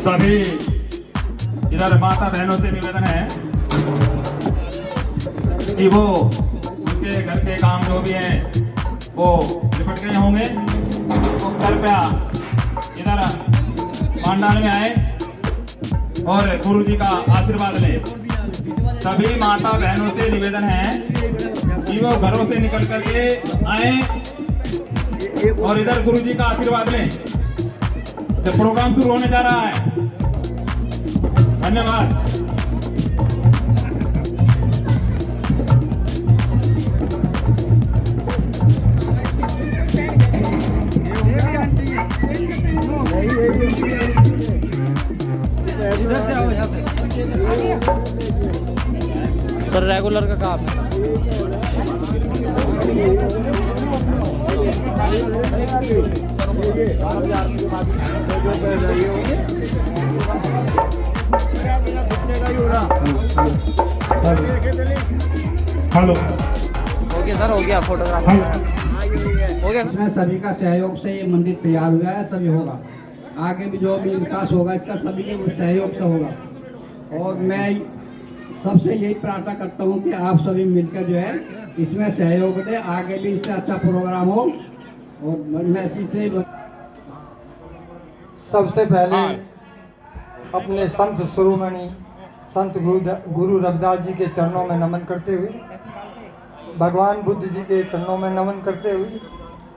सभी इधर माता बहनों से निवेदन है कि वो उनके घर के काम जो भी हैं वो निपट गए होंगे तो कृपया इधर पंडाल में आए और गुरु जी का आशीर्वाद लें। सभी माता बहनों से निवेदन है कि वो घरों से निकल करके आए और इधर गुरु जी का आशीर्वाद लें। जब प्रोग्राम शुरू होने जा रहा है। धन्यवाद। सर रेगुलर का काम है। हेलो, हो गया सर, हो गया फोटोग्राफ हो गया। इसमें सभी का सहयोग से ये मंदिर तैयार हुआ है, सभी होगा आगे भी जो भी विकास होगा इसका सभी के सहयोग से होगा। और मैं सबसे यही प्रार्थना करता हूँ कि आप सभी मिलकर जो है इसमें सहयोग दें, आगे भी इससे अच्छा प्रोग्राम हो। और मैं इसी से सबसे पहले अपने संत शिरोमणि संत गुरु रविदास जी के चरणों में नमन करते हुए, भगवान बुद्ध जी के चरणों में नमन करते हुए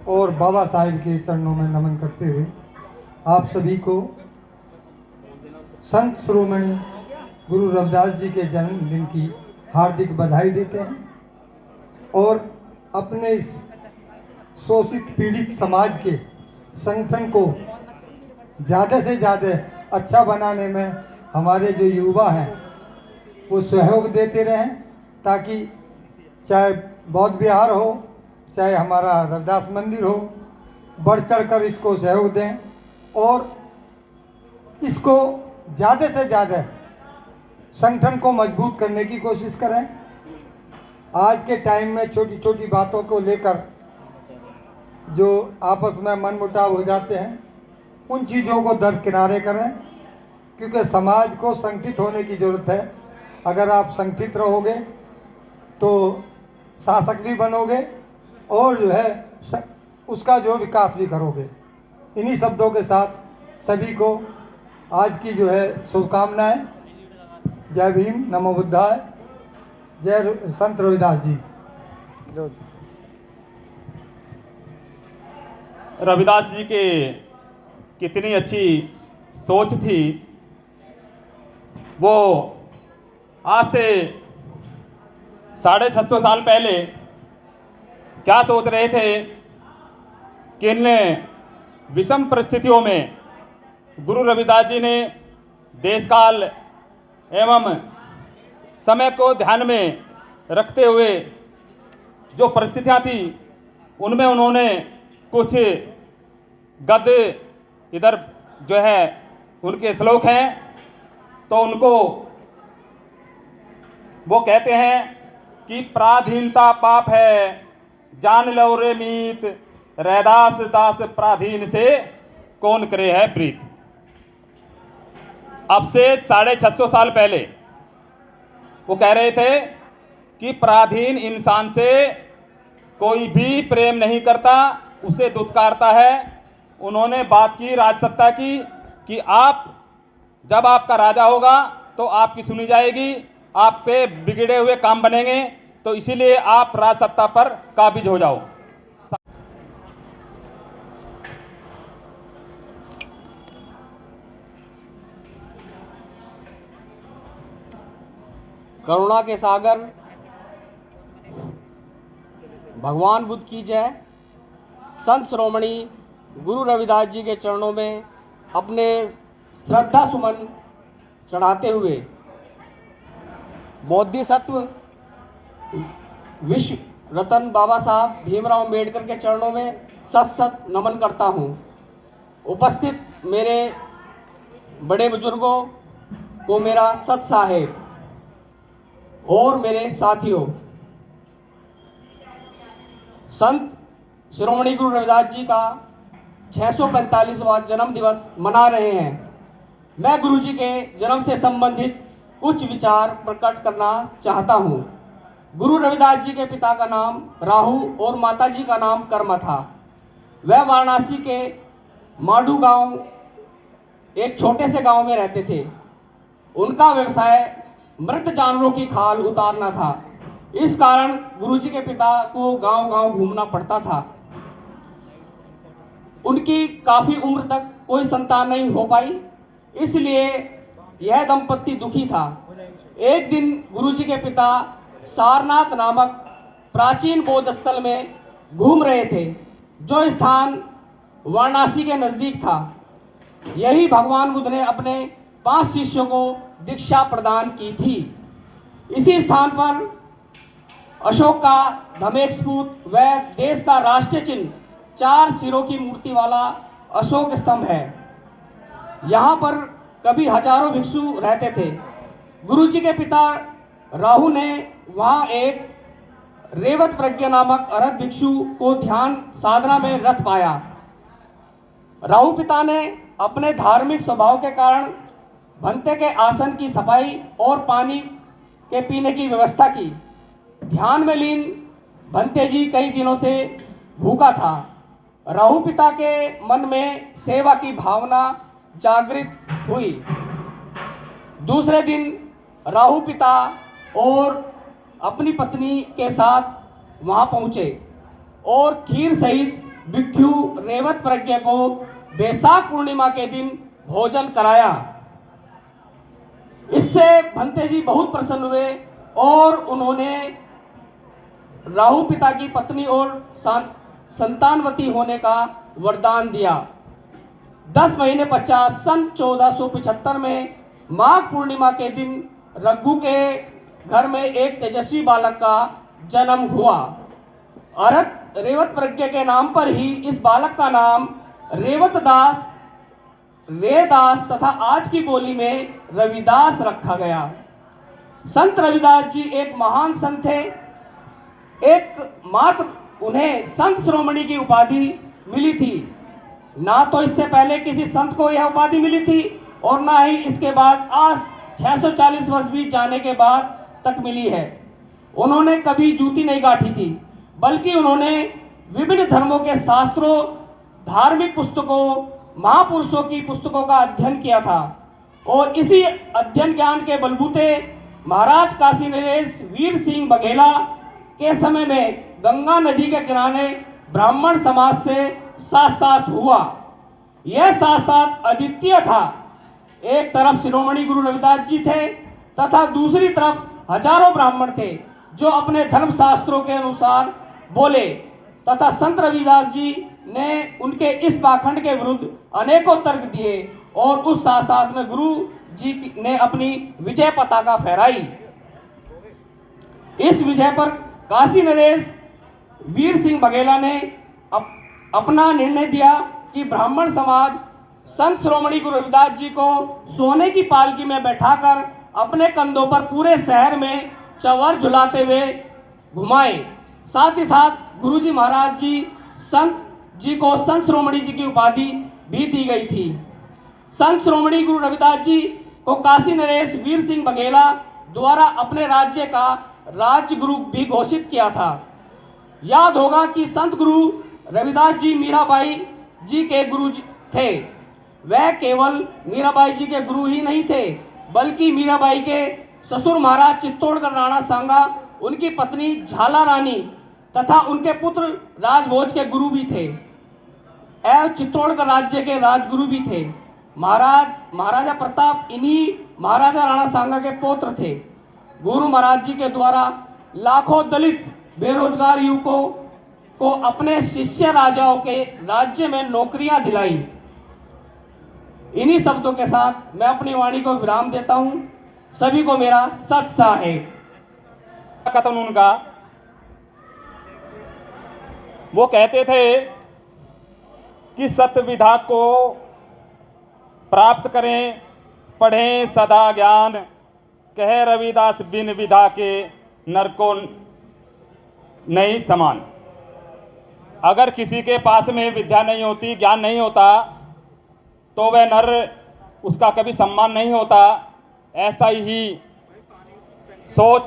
और बाबा साहिब के चरणों में नमन करते हुए आप सभी को संत शिरोमणि गुरु रविदास जी के जन्मदिन की हार्दिक बधाई देते हैं और अपने इस शोषित पीड़ित समाज के संगठन को ज़्यादा से ज़्यादा अच्छा बनाने में हमारे जो युवा हैं वो सहयोग देते रहें, ताकि चाहे बौद्ध विहार हो चाहे हमारा रविदास मंदिर हो, बढ़ चढ़कर इसको सहयोग दें और इसको ज़्यादा से ज़्यादा संगठन को मजबूत करने की कोशिश करें। आज के टाइम में छोटी छोटी बातों को लेकर जो आपस में मनमुटाव हो जाते हैं उन चीज़ों को दरकिनारे करें, क्योंकि समाज को संगठित होने की ज़रूरत है। अगर आप संगठित रहोगे तो शासक भी बनोगे और जो है उसका जो विकास भी करोगे। इन्हीं शब्दों के साथ सभी को आज की जो है शुभकामनाएं। जय भीम, नमो बुद्धाय, जय संत रविदास जी। रविदास जी के कितनी अच्छी सोच थी। वो आज से 650 साल पहले क्या सोच रहे थे कि इन विषम परिस्थितियों में गुरु रविदास जी ने देश काल एवं समय को ध्यान में रखते हुए जो परिस्थितियाँ थी उनमें उन्होंने कुछ गद्य इधर जो है उनके श्लोक हैं, तो उनको वो कहते हैं कि पराधीनता पाप है, जान लो रे मीत, रैदास दास पराधीन से कौन करे है प्रीत। अब से 650 साल पहले वो कह रहे थे कि पराधीन इंसान से कोई भी प्रेम नहीं करता, उसे दुत्कारता है। उन्होंने बात की राजसत्ता की कि आप जब आपका राजा होगा तो आपकी सुनी जाएगी, आप पे बिगड़े हुए काम बनेंगे, तो इसीलिए आप राजसत्ता पर काबिज हो जाओ। करुणा के सागर भगवान बुद्ध की जय। संत शिरोमणि गुरु रविदास जी के चरणों में अपने श्रद्धा सुमन चढ़ाते हुए बोधिसत्व विश्व रतन बाबा साहब भीमराव अम्बेडकर के चरणों में सत सत नमन करता हूँ। उपस्थित मेरे बड़े बुजुर्गों को मेरा सत साहेब और मेरे साथियों, संत शिरोमणि गुरु रविदास जी का 645वां जन्म दिवस मना रहे हैं। मैं गुरुजी के जन्म से संबंधित कुछ विचार प्रकट करना चाहता हूँ। गुरु रविदास जी के पिता का नाम राहु और माता जी का नाम कर्म था। वह वाराणसी के माडू गांव, एक छोटे से गांव में रहते थे। उनका व्यवसाय मृत जानवरों की खाल उतारना था। इस कारण गुरुजी के पिता को गांव-गांव घूमना पड़ता था। उनकी काफ़ी उम्र तक कोई संतान नहीं हो पाई, इसलिए यह दंपत्ति दुखी था। एक दिन गुरुजी के पिता सारनाथ नामक प्राचीन बौद्ध स्थल में घूम रहे थे, जो स्थान वाराणसी के नज़दीक था। यही भगवान बुद्ध ने अपने 5 शिष्यों को दीक्षा प्रदान की थी। इसी स्थान पर अशोक का धमेक स्तूप व देश का राष्ट्रीय चिन्ह 4 सिरों की मूर्ति वाला अशोक स्तंभ है। यहाँ पर कभी हजारों भिक्षु रहते थे। गुरुजी के पिता राहु ने वहाँ एक रेवत प्रज्ञा नामक अरहत भिक्षु को ध्यान साधना में रत पाया। राहु पिता ने अपने धार्मिक स्वभाव के कारण भंते के आसन की सफाई और पानी के पीने की व्यवस्था की। ध्यान में लीन भंते जी कई दिनों से भूखा था। राहु पिता के मन में सेवा की भावना जागृत हुई। दूसरे दिन राहु पिता और अपनी पत्नी के साथ वहां पहुंचे और खीर सहित भिक्षु रेवत प्रज्ञा को बैसाख पूर्णिमा के दिन भोजन कराया। इससे भंते जी बहुत प्रसन्न हुए और उन्होंने राहु पिता की पत्नी और संतानवती होने का वरदान दिया। 10 महीने पश्चात सन 1475 में माघ पूर्णिमा के दिन रघु के घर में एक तेजस्वी बालक का जन्म हुआ। अरहत रेवत प्रज्ञा के नाम पर ही इस बालक का नाम रेवतदास, रेदास तथा आज की बोली में रविदास रखा गया। संत रविदास जी एक महान संत थे। एकमात्र उन्हें संत शिरोमणि की उपाधि मिली थी। ना तो इससे पहले किसी संत को यह उपाधि मिली थी और ना ही इसके बाद आज 640 वर्ष बीत जाने के बाद तक मिली है। उन्होंने कभी जूती नहीं गाठी थी, बल्कि उन्होंने विभिन्न धर्मों के शास्त्रों, धार्मिक पुस्तकों, महापुरुषों की पुस्तकों का अध्ययन किया था और इसी अध्ययन ज्ञान के बलबूते महाराज काशी नरेश वीर सिंह बघेला के समय में गंगा नदी के किनारे ब्राह्मण समाज से साथ हुआ। यह साथ अद्वितीय था। एक तरफ शिरोमणि गुरु रविदास जी थे तथा दूसरी तरफ हजारों ब्राह्मण थे जो अपने धर्म शास्त्रों के अनुसार बोले तथा संत रविदास जी ने उनके इस पाखंड के विरुद्ध अनेकों तर्क दिए और उस साथ में गुरु जी ने अपनी विजय पताका फहराई। इस विजय पर काशी नरेश वीर सिंह बघेला ने अपना निर्णय दिया कि ब्राह्मण समाज संत शिरोमणि गुरु रविदास जी को सोने की पालकी में बैठाकर अपने कंधों पर पूरे शहर में चंवर झुलाते हुए घुमाए। साथ ही साथ गुरु जी महाराज जी संत जी को संत शिरोमणि जी की उपाधि भी दी गई थी। संत शिरोमणि गुरु रविदास जी को काशी नरेश वीर सिंह बघेला द्वारा अपने राज्य का राज्य गुरु भी घोषित किया था। याद होगा कि संत गुरु रविदास जी मीराबाई जी के गुरु थे। वह केवल मीराबाई जी के गुरु ही नहीं थे, बल्कि मीराबाई के ससुर महाराज चित्तौड़गढ़ राणा सांगा, उनकी पत्नी झाला रानी तथा उनके पुत्र राजभोज के गुरु भी थे एवं चित्तौड़गढ़ राज्य के राजगुरु भी थे। महाराजा प्रताप इन्हीं महाराजा राणा सांगा के पौत्र थे। गुरु महाराज जी के द्वारा लाखों दलित बेरोजगार युवकों को अपने शिष्य राजाओं के राज्य में नौकरियां दिलाई। इन्हीं शब्दों के साथ मैं अपनी वाणी को विराम देता हूं। सभी को मेरा सत साहेब। कथन उनका, वो कहते थे कि सत्य विधा को प्राप्त करें, पढ़ें सदा ज्ञान, कहे रविदास बिन विधा के नर को नहीं समान। अगर किसी के पास में विद्या नहीं होती, ज्ञान नहीं होता, तो वह नर उसका कभी सम्मान नहीं होता, ऐसा ही सोच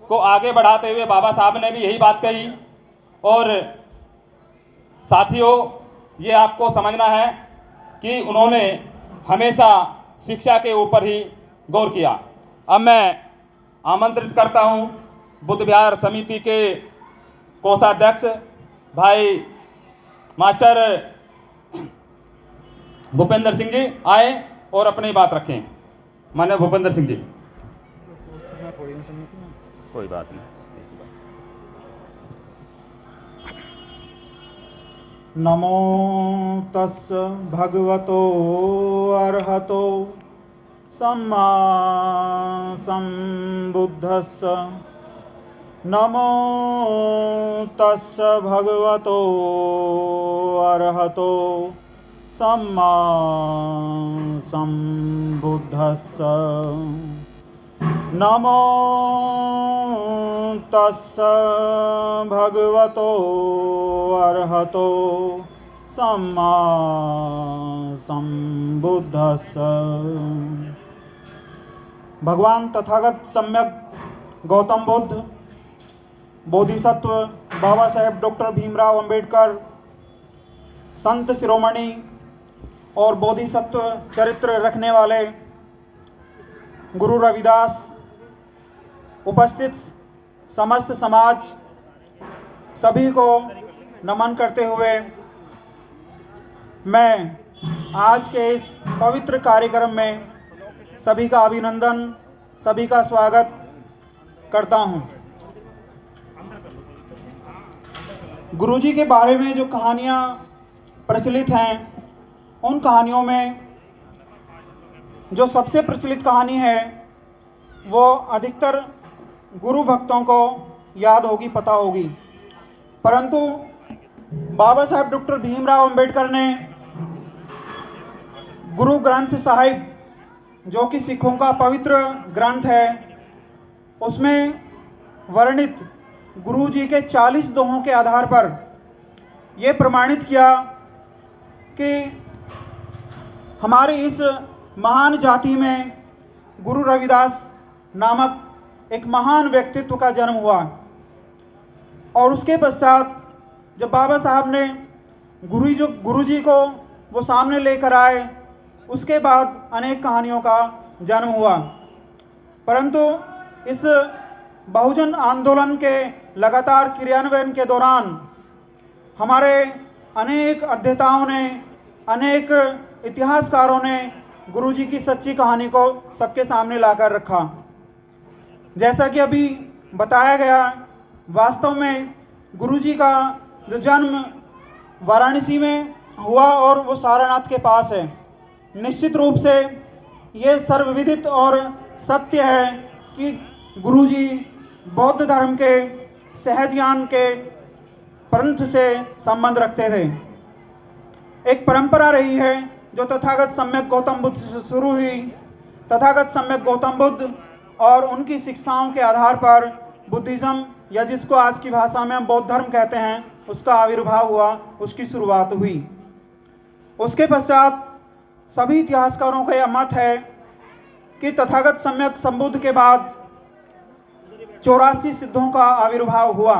को आगे बढ़ाते हुए बाबा साहब ने भी यही बात कही। और साथियों, ये आपको समझना है कि उन्होंने हमेशा शिक्षा के ऊपर ही गौर किया। अब मैं आमंत्रित करता हूँ बुद्ध विहार समिति के कोषाध्यक्ष भाई मास्टर भूपेंद्र सिंह जी आए और अपनी बात रखें। माननीय भूपेंद्र सिंह जी। कोई बात नहीं। नमो तस् भगवतो अर्हतो सम्मा सम्बुद्धस्स। नमो तस् भगवतो अर्हतो सम्मा सम्बुद्धस्स। नमो तस् भगवतो अर्हतो सम्मा सम्बुद्धस्स। भगवान तथागत सम्यक गौतम बुद्ध, बोधिसत्व बाबा साहेब डॉक्टर भीमराव अंबेडकर, संत शिरोमणि और बोधिसत्व चरित्र रखने वाले गुरु रविदास, उपस्थित समस्त समाज सभी को नमन करते हुए मैं आज के इस पवित्र कार्यक्रम में सभी का अभिनंदन, सभी का स्वागत करता हूं। गुरुजी के बारे में जो कहानियां प्रचलित हैं, उन कहानियों में जो सबसे प्रचलित कहानी है वो अधिकतर गुरु भक्तों को याद होगी, पता होगी। परंतु बाबा साहेब डॉक्टर भीमराव अंबेडकर ने गुरु ग्रंथ साहिब, जो कि सिखों का पवित्र ग्रंथ है, उसमें वर्णित गुरु जी के 40 दोहों के आधार पर ये प्रमाणित किया कि हमारी इस महान जाति में गुरु रविदास नामक एक महान व्यक्तित्व का जन्म हुआ। और उसके पश्चात जब बाबा साहब ने गुरु जी को वो सामने लेकर आए, उसके बाद अनेक कहानियों का जन्म हुआ। परंतु इस बहुजन आंदोलन के लगातार क्रियान्वयन के दौरान हमारे अनेक अध्येताओं ने, अनेक इतिहासकारों ने गुरुजी की सच्ची कहानी को सबके सामने लाकर रखा। जैसा कि अभी बताया गया, वास्तव में गुरुजी का जो जन्म वाराणसी में हुआ और वो सारनाथ के पास है। निश्चित रूप से ये सर्वविदित और सत्य है कि गुरुजी बौद्ध धर्म के सहज ज्ञान के पंथ से संबंध रखते थे। एक परंपरा रही है जो तथागत सम्यक गौतम बुद्ध से शुरू हुई। तथागत सम्यक गौतम बुद्ध और उनकी शिक्षाओं के आधार पर बुद्धिज़्म, या जिसको आज की भाषा में हम बौद्ध धर्म कहते हैं, उसका आविर्भाव हुआ, उसकी शुरुआत हुई। उसके पश्चात सभी इतिहासकारों का यह मत है कि तथागत सम्यक संबुद्ध के बाद 84 सिद्धों का आविर्भाव हुआ।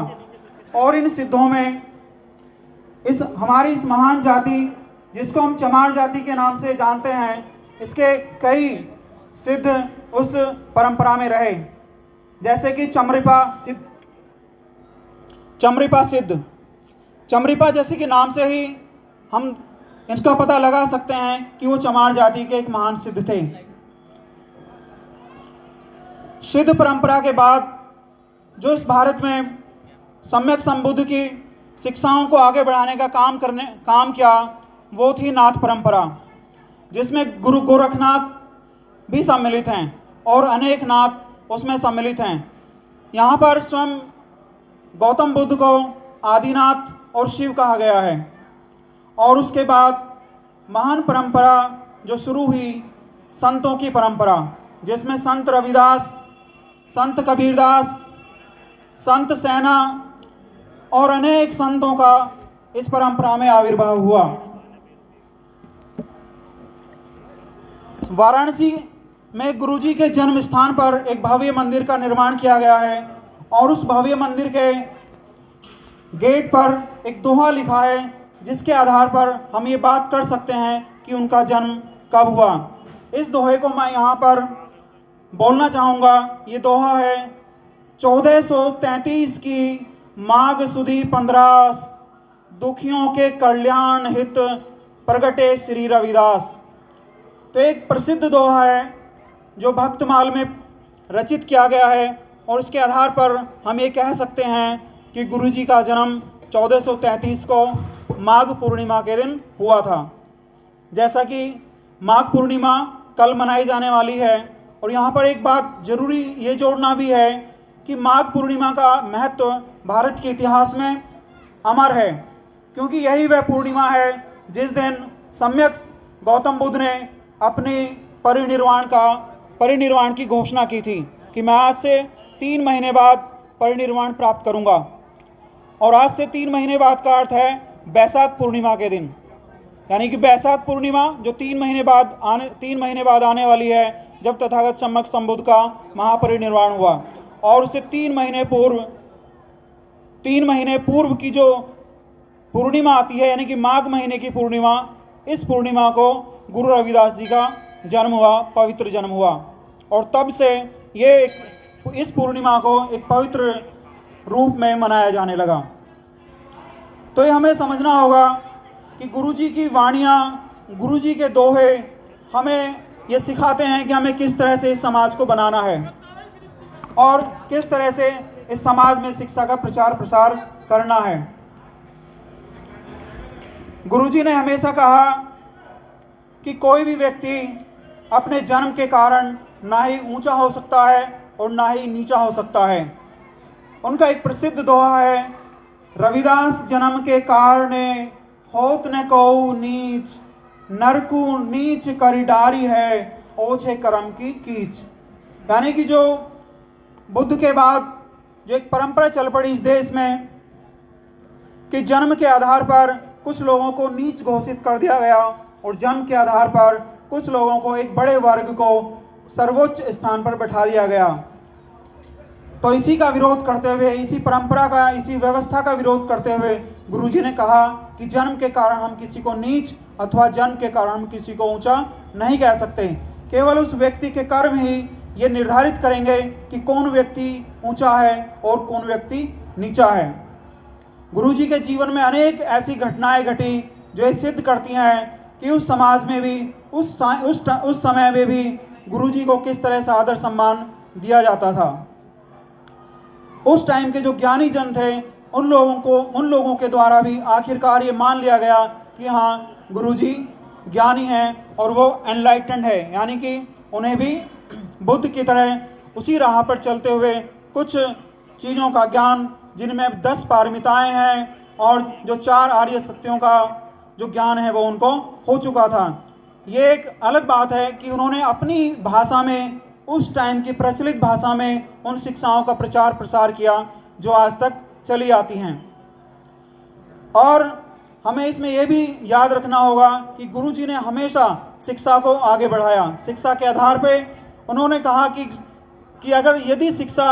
और इन सिद्धों में हमारी इस महान जाति, जिसको हम चमार जाति के नाम से जानते हैं, इसके कई सिद्ध उस परंपरा में रहे। जैसे कि चमरिपा सिद्ध, चमरिपा जैसे कि नाम से ही हम इसका पता लगा सकते हैं कि वो चमार जाति के एक महान सिद्ध थे। सिद्ध परंपरा के बाद जो इस भारत में सम्यक संबुद्ध की शिक्षाओं को आगे बढ़ाने का काम किया, वो थी नाथ परंपरा, जिसमें गुरु गोरखनाथ भी सम्मिलित हैं और अनेक नाथ उसमें सम्मिलित हैं। यहाँ पर स्वयं गौतम बुद्ध को आदिनाथ और शिव कहा गया है। और उसके बाद महान परंपरा जो शुरू हुई, संतों की परंपरा, जिसमें संत रविदास, संत कबीरदास, संत सेना और अनेक संतों का इस परंपरा में आविर्भाव हुआ। वाराणसी में गुरुजी के जन्म स्थान पर एक भव्य मंदिर का निर्माण किया गया है और उस भव्य मंदिर के गेट पर एक दोहा लिखा है, जिसके आधार पर हम ये बात कर सकते हैं कि उनका जन्म कब हुआ। इस दोहे को मैं यहाँ पर बोलना चाहूँगा। ये दोहा है, 1433 की माघ सुदी 15, दुखियों के कल्याण हित प्रगटे श्री रविदास। तो एक प्रसिद्ध दोहा है जो भक्तमाल में रचित किया गया है और इसके आधार पर हम ये कह सकते हैं कि गुरुजी का जन्म 1433 को माघ पूर्णिमा के दिन हुआ था। जैसा कि माघ पूर्णिमा कल मनाई जाने वाली है, और यहाँ पर एक बात जरूरी ये जोड़ना भी है कि माघ पूर्णिमा का महत्व भारत के इतिहास में अमर है, क्योंकि यही वह पूर्णिमा है जिस दिन सम्यक गौतम बुद्ध ने अपनी परिनिर्वाण की घोषणा की थी कि मैं आज से 3 महीने बाद परिनिर्वाण प्राप्त करूंगा। और आज से 3 महीने बाद का अर्थ है बैसाख पूर्णिमा के दिन, यानी कि बैसाख पूर्णिमा जो 3 महीने बाद आने वाली है, जब तथागत सम्यक संबुद्ध का महापरिनिर्वाण हुआ। और उससे 3 महीने पूर्व की जो पूर्णिमा आती है, यानी कि माघ महीने की पूर्णिमा, इस पूर्णिमा को गुरु रविदास जी का जन्म हुआ, पवित्र जन्म हुआ। और तब से इस पूर्णिमा को एक पवित्र रूप में मनाया जाने लगा। तो ये हमें समझना होगा कि गुरुजी की वाणियाँ, गुरुजी के दोहे हमें ये सिखाते हैं कि हमें किस तरह से इस समाज को बनाना है और किस तरह से इस समाज में शिक्षा का प्रचार प्रसार करना है। गुरुजी ने हमेशा कहा कि कोई भी व्यक्ति अपने जन्म के कारण ना ही ऊंचा हो सकता है और ना ही नीचा हो सकता है। उनका एक प्रसिद्ध दोहा है, रविदास जन्म के कारणे होत न को नीच, नरकू नीच करी डारी है, ओछे कर्म की कीच। यानी कि जो बुद्ध के बाद जो एक परंपरा चल पड़ी इस देश में कि जन्म के आधार पर कुछ लोगों को नीच घोषित कर दिया गया और जन्म के आधार पर कुछ लोगों को, एक बड़े वर्ग को सर्वोच्च स्थान पर बैठा दिया गया। तो इसी का विरोध करते हुए, इसी परंपरा का, इसी व्यवस्था का विरोध करते हुए गुरुजी ने कहा कि जन्म के कारण हम किसी को नीच अथवा जन्म के कारण हम किसी को ऊंचा नहीं कह सकते। केवल उस व्यक्ति के कर्म ही ये निर्धारित करेंगे कि कौन व्यक्ति ऊंचा है और कौन व्यक्ति नीचा है। गुरुजी के जीवन में अनेक ऐसी घटनाएं घटी जो ये सिद्ध करती हैं कि उस समाज में भी, उस समय में भी गुरुजी को किस तरह से आदर सम्मान दिया जाता था। उस टाइम के जो ज्ञानी जन थे, उन लोगों के द्वारा भी आखिरकार ये मान लिया गया कि हाँ, गुरुजी ज्ञानी हैं और वो एनलाइटेंड है, यानी कि उन्हें भी बुद्ध की तरह उसी राह पर चलते हुए कुछ चीज़ों का ज्ञान, जिनमें 10 पारमिताएं हैं और जो 4 आर्य सत्यों का जो ज्ञान है वो उनको हो चुका था। ये एक अलग बात है कि उन्होंने अपनी भाषा में, उस टाइम की प्रचलित भाषा में उन शिक्षाओं का प्रचार प्रसार किया जो आज तक चली आती हैं। और हमें इसमें यह भी याद रखना होगा कि गुरुजी ने हमेशा शिक्षा को आगे बढ़ाया। शिक्षा के आधार पे उन्होंने कहा कि अगर यदि शिक्षा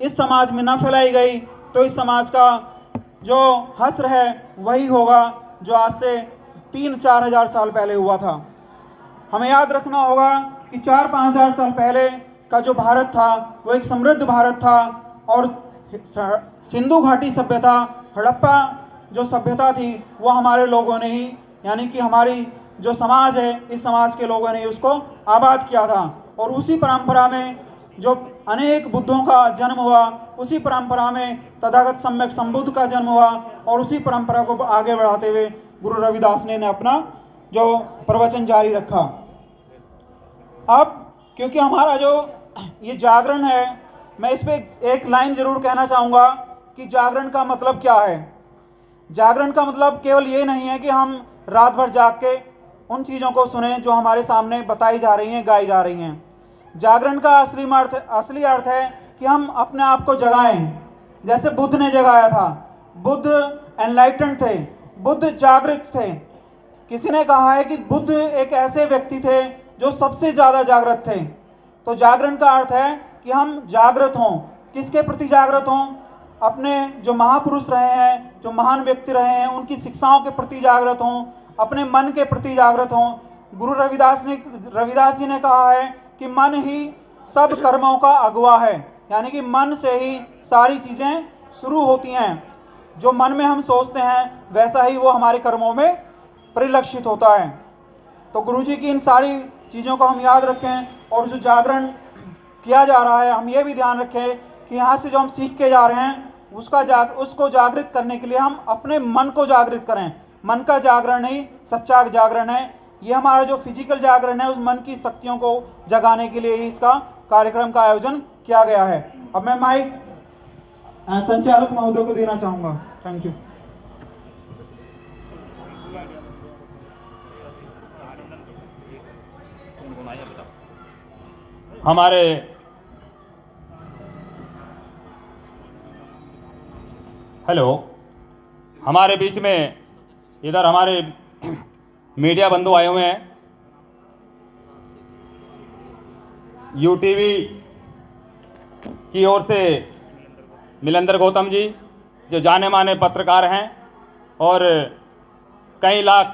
इस समाज में ना फैलाई गई तो इस समाज का जो हश्र है वही होगा जो आज से 3-4 हज़ार साल पहले हुआ था। हमें याद रखना होगा कि 4-5 हज़ार साल पहले का जो भारत था वो एक समृद्ध भारत था और सिंधु घाटी सभ्यता, हड़प्पा जो सभ्यता थी, वो हमारे लोगों ने ही, यानी कि हमारी जो समाज है, इस समाज के लोगों ने उसको आबाद किया था। और उसी परंपरा में जो अनेक बुद्धों का जन्म हुआ, उसी परंपरा में तथागत सम्यक संबुद्ध का जन्म हुआ और उसी परंपरा को आगे बढ़ाते हुए गुरु रविदास ने अपना जो प्रवचन जारी रखा। अब क्योंकि हमारा जो ये जागरण है, मैं इस पर एक लाइन ज़रूर कहना चाहूँगा कि जागरण का मतलब क्या है। जागरण का मतलब केवल ये नहीं है कि हम रात भर जाग के उन चीज़ों को सुने जो हमारे सामने बताई जा रही हैं, गाई जा रही हैं। जागरण का असली अर्थ है कि हम अपने आप को जगाएं, जैसे बुद्ध ने जगाया था। बुद्ध एनलाइटेंड थे, बुद्ध जागृत थे। किसी ने कहा है कि बुद्ध एक ऐसे व्यक्ति थे जो सबसे ज़्यादा जागृत थे। तो जागरण का अर्थ है कि हम जागृत हों। किसके प्रति जागृत हों? अपने जो महापुरुष रहे हैं, जो महान व्यक्ति रहे हैं, उनकी शिक्षाओं के प्रति जागृत हों, अपने मन के प्रति जागृत हों। गुरु रविदास जी ने कहा है कि मन ही सब कर्मों का अगुवा है, यानी कि मन से ही सारी चीज़ें शुरू होती हैं। जो मन में हम सोचते हैं वैसा ही वो हमारे कर्मों में परिलक्षित होता है। तो गुरु जी की इन सारी चीज़ों को हम याद रखें, और जो जागरण किया जा रहा है हम ये भी ध्यान रखें कि यहाँ से जो हम सीख के जा रहे हैं उसको जागृत करने के लिए हम अपने मन को जागृत करें। मन का जागरण ही सच्चा जागरण है। ये हमारा जो फिजिकल जागरण है उस मन की शक्तियों को जगाने के लिए ही इसका कार्यक्रम का आयोजन किया गया है। अब मैं माइक संचालक महोदय को देना चाहूँगा। Thank you. हमारे हमारे बीच में इधर हमारे मीडिया बंधु आए हुए हैं। यूटीवी की ओर से मिलेंद्र गौतम जी, जो जाने माने पत्रकार हैं और कई लाख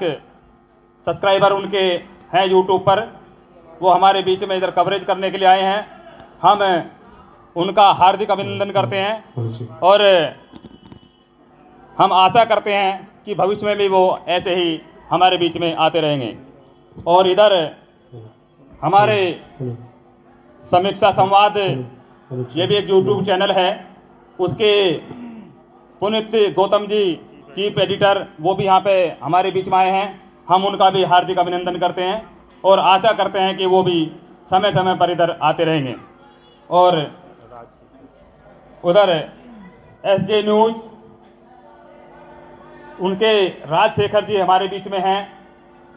सब्सक्राइबर उनके हैं यूट्यूब पर, वो हमारे बीच में इधर कवरेज करने के लिए आए हैं। हम उनका हार्दिक अभिनंदन करते हैं और हम आशा करते हैं कि भविष्य में भी वो ऐसे ही हमारे बीच में आते रहेंगे। और इधर हमारे समीक्षा संवाद, ये भी एक यूट्यूब चैनल है, उसके पुनीत गौतम जी चीफ एडिटर, वो भी यहाँ पे हमारे बीच में आए हैं। हम उनका भी हार्दिक अभिनंदन करते हैं और आशा करते हैं कि वो भी समय समय पर इधर आते रहेंगे। और उधर एसजे न्यूज़, उनके राजशेखर जी हमारे बीच में हैं,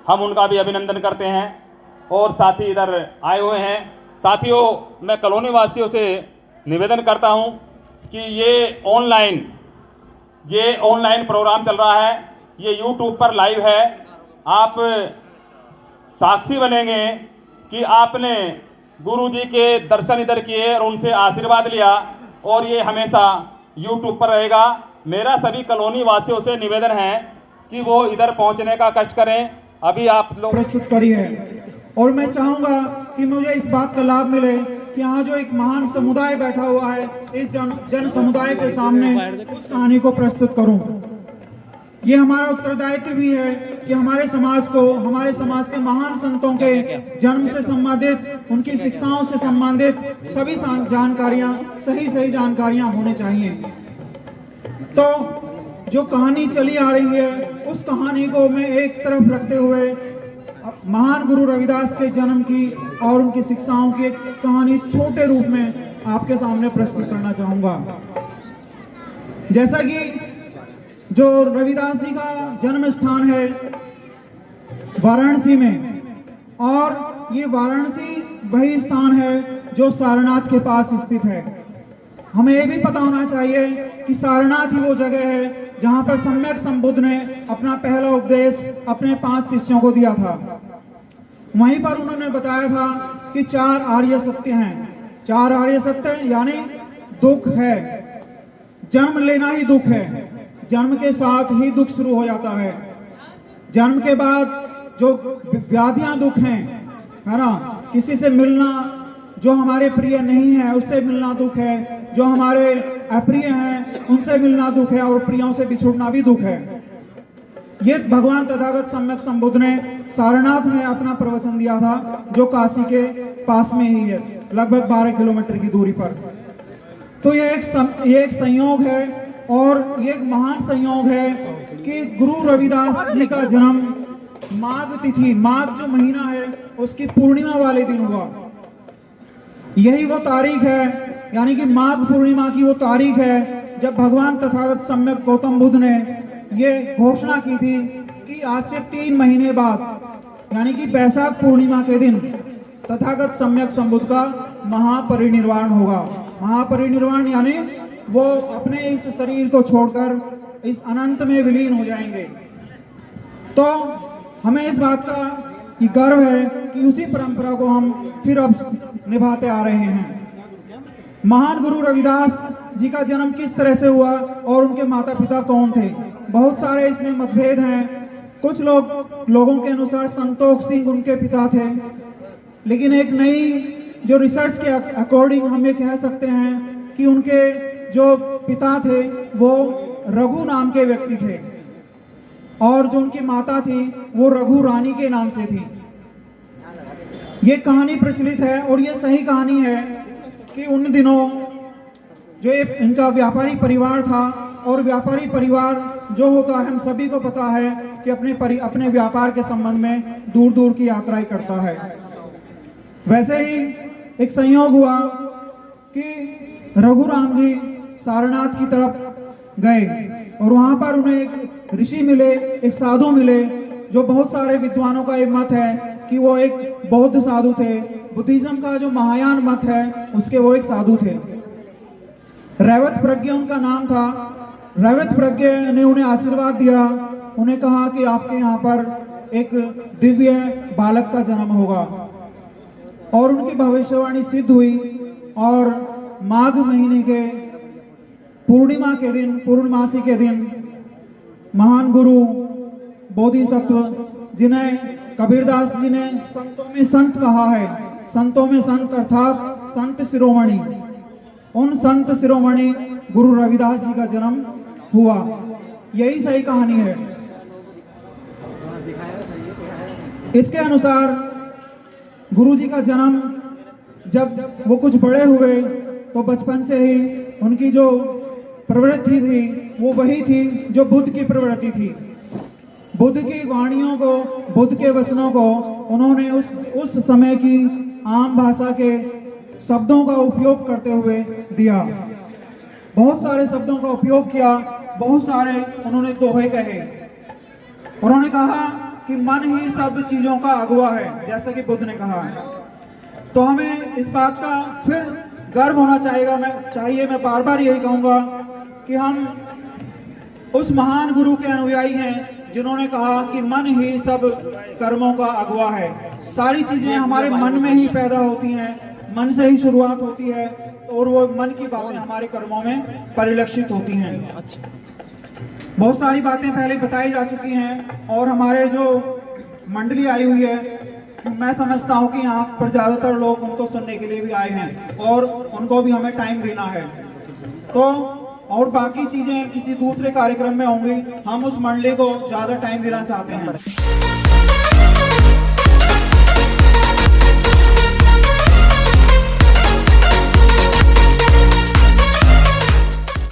हम उनका भी अभिनंदन करते हैं। और साथी इधर आए हुए हैं। साथियों, मैं कॉलोनी वासियों से निवेदन करता हूं कि ये ऑनलाइन प्रोग्राम चल रहा है, ये यूट्यूब पर लाइव है। आप साक्षी बनेंगे कि आपने गुरु जी के दर्शन इधर किए और उनसे आशीर्वाद लिया, और ये हमेशा यूट्यूब पर रहेगा। मेरा सभी कॉलोनी वासियों से निवेदन है कि वो इधर पहुंचने का कष्ट करें। अभी आप लोग प्रस्तुत करी है, और मैं चाहूँगा कि मुझे इस बात का लाभ मिले कि यहाँ जो एक महान समुदाय बैठा हुआ है, इस जन समुदाय के सामने उस कहानी को प्रस्तुत करूँ। ये हमारा उत्तरदायित्व भी है कि हमारे समाज के महान संतों के जन्म से संबंधित, उनकी शिक्षाओं से संबंधित सभी जानकारियाँ, सही जानकारियाँ होनी चाहिए। तो जो कहानी चली आ रही है, उस कहानी को मैं एक तरफ रखते हुए महान गुरु रविदास के जन्म की और उनकी शिक्षाओं की एक कहानी छोटे रूप में आपके सामने प्रस्तुत करना चाहूँगा। जैसा कि जो रविदास जी का जन्म स्थान है वाराणसी में, और ये वाराणसी वही स्थान है जो सारनाथ के पास स्थित है। हमें ये भी पता होना चाहिए कि सारनाथ ही वो जगह है जहाँ पर सम्यक संबुद्ध ने अपना पहला उपदेश अपने 5 शिष्यों को दिया था। वहीं पर उन्होंने बताया था कि 4 आर्य सत्य हैं। 4 आर्य सत्य यानी दुख है, जन्म लेना ही दुख है, जन्म के साथ ही दुख शुरू हो जाता है। जन्म के बाद जो व्याधियां दुख हैं, है ना, किसी से मिलना जो हमारे प्रिय नहीं है उससे मिलना दुख है, जो हमारे अप्रिय हैं उनसे मिलना दुख है, और प्रियों से बिछुड़ना भी दुख है। ये भगवान तथागत सम्यक संबुद्ध ने सारनाथ में अपना प्रवचन दिया था, जो काशी के पास में ही है, लगभग 12 किलोमीटर की दूरी पर। तो ये एक संयोग है, और ये एक महान संयोग है कि गुरु रविदास जी का जन्म माघ तिथि, माघ जो महीना है उसकी पूर्णिमा वाले दिन हुआ। यही वो तारीख है, यानी कि माघ पूर्णिमा की वो तारीख है जब भगवान तथागत सम्यक गौतम बुद्ध ने ये घोषणा की थी कि आज से 3 महीने बाद, यानी कि बैसाख पूर्णिमा के दिन तथागत सम्यक संबुद्ध का महापरिनिर्वाण होगा। महापरिनिर्वाण यानी वो अपने इस शरीर को छोड़कर इस अनंत में विलीन हो जाएंगे। तो हमें इस बात का गर्व है कि कि उसी परंपरा को हम फिर अब निभाते आ रहे हैं। महान गुरु रविदास जी का जन्म किस तरह से हुआ और उनके माता पिता कौन थे, बहुत सारे इसमें मतभेद हैं। कुछ लोगों के अनुसार संतोष सिंह उनके पिता थे, लेकिन एक नई जो रिसर्च के अकॉर्डिंग हम ये कह सकते हैं कि उनके जो पिता थे वो रघु नाम के व्यक्ति थे और जो उनकी माता थी वो रघु रानी के नाम से थी। ये कहानी प्रचलित है और ये सही कहानी है कि उन दिनों जो इनका व्यापारी परिवार था, और व्यापारी परिवार जो होता है हम सभी को पता है कि अपने व्यापार के संबंध में दूर दूर की यात्राएं करता है। वैसे ही एक संयोग हुआ कि रघुराम जी सारनाथ की तरफ गए और वहां पर उन्हें एक ऋषि मिले, एक साधु मिले, जो बहुत सारे विद्वानों का एक मत है कि वो एक बौद्ध साधु थे। बुद्धिज्म का जो महायान मत है उसके वो एक साधु थे। रैवत प्रज्ञ उनका नाम था। रैवत प्रज्ञ ने उन्हें आशीर्वाद दिया, उन्हें कहा कि आपके यहाँ पर एक दिव्य बालक का जन्म होगा, और उनकी भविष्यवाणी सिद्ध हुई। और माघ महीने के पूर्णिमा के दिन, पूर्णमासी के दिन महान गुरु बोधिसत्व, जिन्हें कबीरदास जी ने संतों में संत कहा है, संतों में संत अर्थात संत शिरोमणि, उन संत शिरोमणि गुरु रविदास जी का जन्म हुआ। यही सही कहानी है। इसके अनुसार गुरु जी का जन्म, जब वो कुछ बड़े हुए तो बचपन से ही उनकी जो प्रवृत्ति थी वो वही थी जो बुद्ध की प्रवृत्ति थी। बुद्ध की वाणियों को, बुद्ध के वचनों को उन्होंने उस समय की आम भाषा के शब्दों का उपयोग करते हुए दिया। बहुत सारे शब्दों का उपयोग किया, बहुत सारे उन्होंने दोहे कहे। उन्होंने कहा कि मन ही सब चीजों का अगुवा है, जैसा कि बुद्ध ने कहा है। तो हमें इस बात का फिर गर्व होना चाहिए। मैं बार बार यही कहूंगा कि हम उस महान गुरु के अनुयायी हैं जिन्होंने कहा कि मन ही सब कर्मों का अगुवा है। सारी चीजें हमारे मन में ही पैदा होती हैं, मन से ही शुरुआत होती है और वो मन की बातें हमारे कर्मों में परिलक्षित होती हैं। बहुत सारी बातें पहले बताई जा चुकी हैं और हमारे जो मंडली आई हुई है, मैं समझता हूं कि यहाँ पर ज्यादातर लोग उनको सुनने के लिए भी आए हैं और उनको भी हमें टाइम देना है। तो और बाकी चीजें किसी दूसरे कार्यक्रम में होंगी, हम उस मंडली को ज्यादा टाइम देना चाहते हैं।